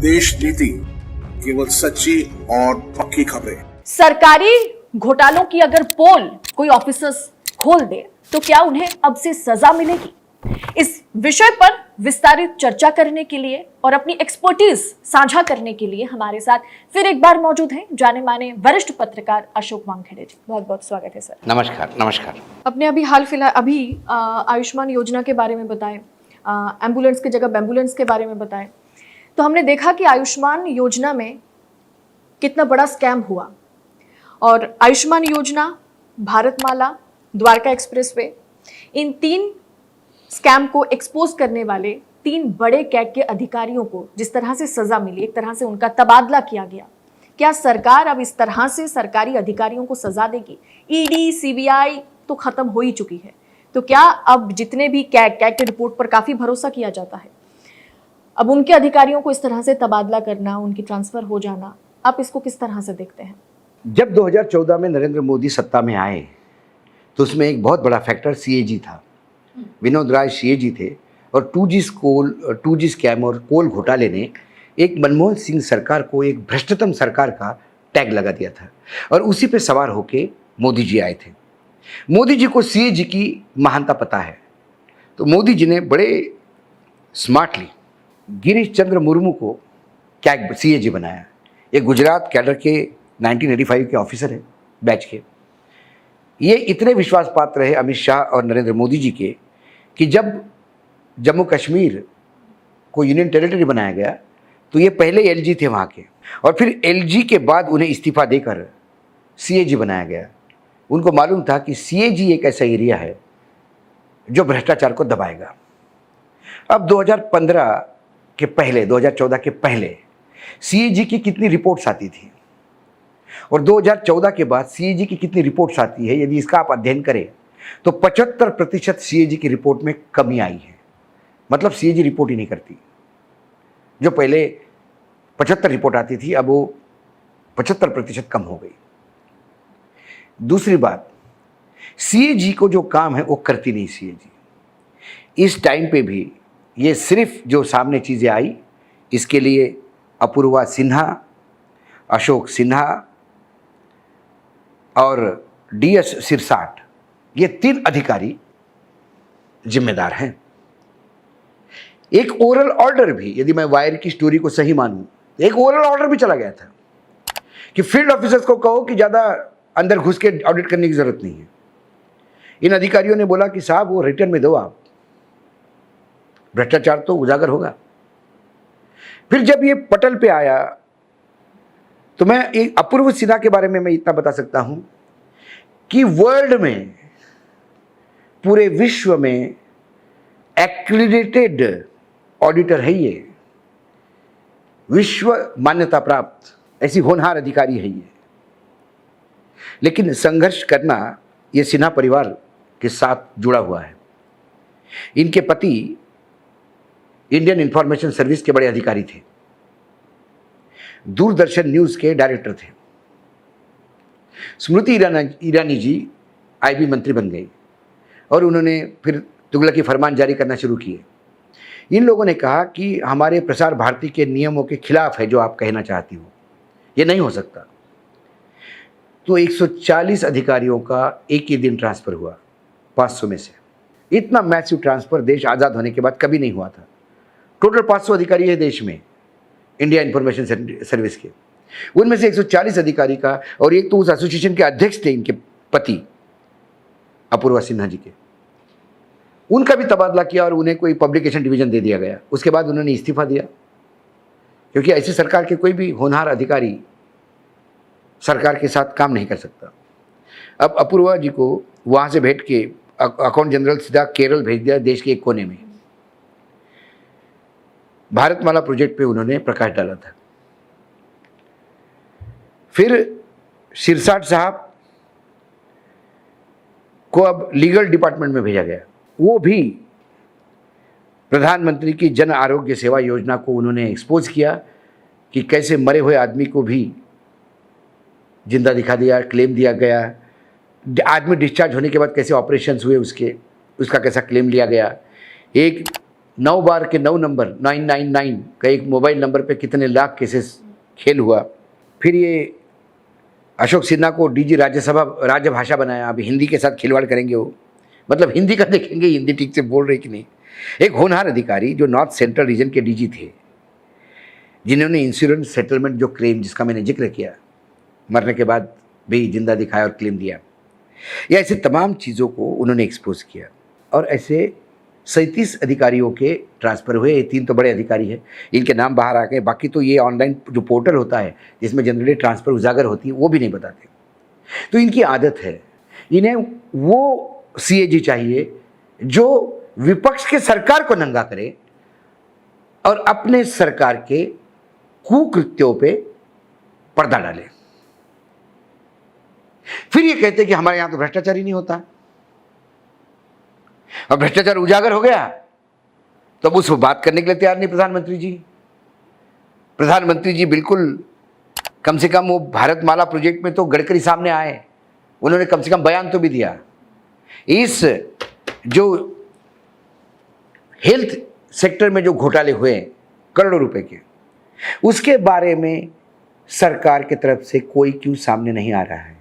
देश नीति, केवल सच्ची और पक्की खबरें। सरकारी घोटालों की अगर पोल कोई ऑफिसर्स खोल दे तो क्या उन्हें अब से सजा मिलेगी? इस विषय पर विस्तारित चर्चा करने के लिए और अपनी एक्सपर्टीज साझा करने के लिए हमारे साथ फिर एक बार मौजूद हैं जाने माने वरिष्ठ पत्रकार अशोक वानखेड़े जी। बहुत बहुत स्वागत है सर। नमस्कार। नमस्कार। अपने अभी आयुष्मान योजना के बारे में बताएं, एम्बुलेंस की जगह एम्बुलेंस के बारे में बताएं। तो हमने देखा कि आयुष्मान योजना में कितना बड़ा स्कैम हुआ और आयुष्मान योजना, भारतमाला, द्वारका एक्सप्रेसवे, इन तीन स्कैम को एक्सपोज करने वाले तीन बड़े कैग के अधिकारियों को जिस तरह से सजा मिली, एक तरह से उनका तबादला किया गया, क्या सरकार अब इस तरह से सरकारी अधिकारियों को सजा देगी? ईडी, सीबीआई तो खत्म हो ही चुकी है, तो क्या अब जितने भी कैग की रिपोर्ट पर काफी भरोसा किया जाता है, अब उनके अधिकारियों को इस तरह से तबादला करना, उनकी ट्रांसफर हो जाना, आप इसको किस तरह से देखते हैं? जब 2014 में नरेंद्र मोदी सत्ता में आए तो उसमें एक बहुत बड़ा फैक्टर सीएजी था। विनोद राय सीएजी थे और 2G स्कैम और कोल घोटाले ने एक मनमोहन सिंह सरकार को एक भ्रष्टतम सरकार का टैग लगा दिया था और उसी पे सवार होके मोदी जी आए थे। मोदी जी को सीएजी की महानता पता है, तो मोदी जी ने बड़े स्मार्टली गिरीश चंद्र मुर्मू को क्या सीएजी बनाया। ये गुजरात कैडर के 1985 के ऑफिसर हैं, बैच के। ये इतने विश्वास पात्र है अमित शाह और नरेंद्र मोदी जी के कि जब जम्मू कश्मीर को यूनियन टेरिटरी बनाया गया तो ये पहले एलजी थे वहाँ के, और फिर एलजी के बाद उन्हें इस्तीफा देकर सीएजी बनाया गया। उनको मालूम था कि सीएजी एक ऐसा एरिया है जो भ्रष्टाचार को दबाएगा। अब 2015 के पहले, 2014 के पहले सीएजी की कितनी रिपोर्ट्स आती थी और 2014 के बाद सीएजी की कितनी रिपोर्ट्स आती है, यदि इसका आप अध्ययन करें तो 75% सीएजी की रिपोर्ट में कमी आई है। मतलब सीएजी रिपोर्ट ही नहीं करती। जो पहले 75 रिपोर्ट आती थी, अब वो 75% कम हो गई। दूसरी बात, सीएजी को जो काम है वो करती नहीं सीएजी। इस टाइम पे भी ये सिर्फ जो सामने चीज़ें आई, इसके लिए अपूर्वा सिन्हा, अशोक सिन्हा और डीएस सिरसाट, ये तीन अधिकारी जिम्मेदार हैं। एक ओरल ऑर्डर भी, यदि मैं वायर की स्टोरी को सही मानूं, एक ओरल ऑर्डर भी चला गया था कि फील्ड ऑफिसर्स को कहो कि ज़्यादा अंदर घुस के ऑडिट करने की ज़रूरत नहीं है। इन अधिकारियों ने बोला कि साहब वो रिटर्न में दो, आप भ्रष्टाचार तो उजागर होगा। फिर जब ये पटल पे आया तो मैं एक अपूर्व सिन्हा के बारे में मैं इतना बता सकता हूं कि वर्ल्ड में, पूरे विश्व में एक्रेडिटेड ऑडिटर है ये, विश्व मान्यता प्राप्त ऐसी होनहार अधिकारी है ये। लेकिन संघर्ष करना ये सिन्हा परिवार के साथ जुड़ा हुआ है। इनके पति इंडियन इंफॉर्मेशन सर्विस के बड़े अधिकारी थे, दूरदर्शन न्यूज के डायरेक्टर थे। स्मृति ईरानी जी आईबी मंत्री बन गई और उन्होंने फिर तुगलकी फरमान जारी करना शुरू किए। इन लोगों ने कहा कि हमारे प्रसार भारती के नियमों के खिलाफ है जो आप कहना चाहती हो, ये नहीं हो सकता। तो 140 अधिकारियों का एक ही दिन ट्रांसफ़र हुआ 500 में से। इतना मैसिव ट्रांसफ़र देश आज़ाद होने के बाद कभी नहीं हुआ था। टोटल 500 अधिकारी है देश में इंडिया इंफॉर्मेशन सर्विस के, उनमें से 140 अधिकारी का, और एक तो उस एसोसिएशन के अध्यक्ष थे इनके पति अपूर्वा सिन्हा जी के, उनका भी तबादला किया और उन्हें कोई पब्लिकेशन डिवीजन दे दिया गया। उसके बाद उन्होंने इस्तीफा दिया, क्योंकि ऐसी सरकार के कोई भी होनहार अधिकारी सरकार के साथ काम नहीं कर सकता। अब अपूर्वा जी को वहाँ से भेज के अकाउंट जनरल सीधा केरल भेज दिया, देश के एक कोने में। भारतमाला प्रोजेक्ट पे उन्होंने प्रकाश डाला था। फिर सिरसाट साहब को अब लीगल डिपार्टमेंट में भेजा गया। वो भी प्रधानमंत्री की जन आरोग्य सेवा योजना को उन्होंने एक्सपोज किया कि कैसे मरे हुए आदमी को भी जिंदा दिखा दिया, क्लेम दिया गया। आदमी डिस्चार्ज होने के बाद कैसे ऑपरेशंस हुए उसका कैसा क्लेम लिया गया। एक 9 बार के 9 नंबर 999 का एक मोबाइल नंबर पे कितने लाख केसेस खेल हुआ। फिर ये अशोक सिन्हा को डीजी राज्यसभा राजभाषा बनाया, अभी हिंदी के साथ खिलवाड़ करेंगे वो, मतलब हिंदी का देखेंगे हिंदी ठीक से बोल रहे कि नहीं। एक होनहार अधिकारी जो नॉर्थ सेंट्रल रीजन के डीजी थे, जिन्होंने इंश्योरेंस सेटलमेंट जो क्लेम जिसका मैंने जिक्र किया, मरने के बाद भी जिंदा दिखाया और क्लेम दिया, या ऐसे तमाम चीज़ों को उन्होंने एक्सपोज किया। और ऐसे 37 अधिकारियों के ट्रांसफ़र हुए। ये 3 तो बड़े अधिकारी हैं, इनके नाम बाहर आ गए, बाकी तो ये ऑनलाइन जो पोर्टल होता है जिसमें जनरली ट्रांसफ़र उजागर होती है वो भी नहीं बताते। तो इनकी आदत है, इन्हें वो सीएजी चाहिए जो विपक्ष के सरकार को नंगा करे और अपने सरकार के कुकृत्यों पे पर्दा डाले। फिर ये कहते कि हमारे यहां तो भ्रष्टाचार ही नहीं होता, और भ्रष्टाचार उजागर हो गया तो अब उस बात करने के लिए तैयार नहीं प्रधानमंत्री जी। प्रधानमंत्री जी बिल्कुल, कम से कम वो भारतमाला प्रोजेक्ट में तो गडकरी सामने आए, उन्होंने कम से कम बयान तो भी दिया। इस जो हेल्थ सेक्टर में जो घोटाले हुए करोड़ों रुपए के, उसके बारे में सरकार की तरफ से कोई क्यों सामने नहीं आ रहा है।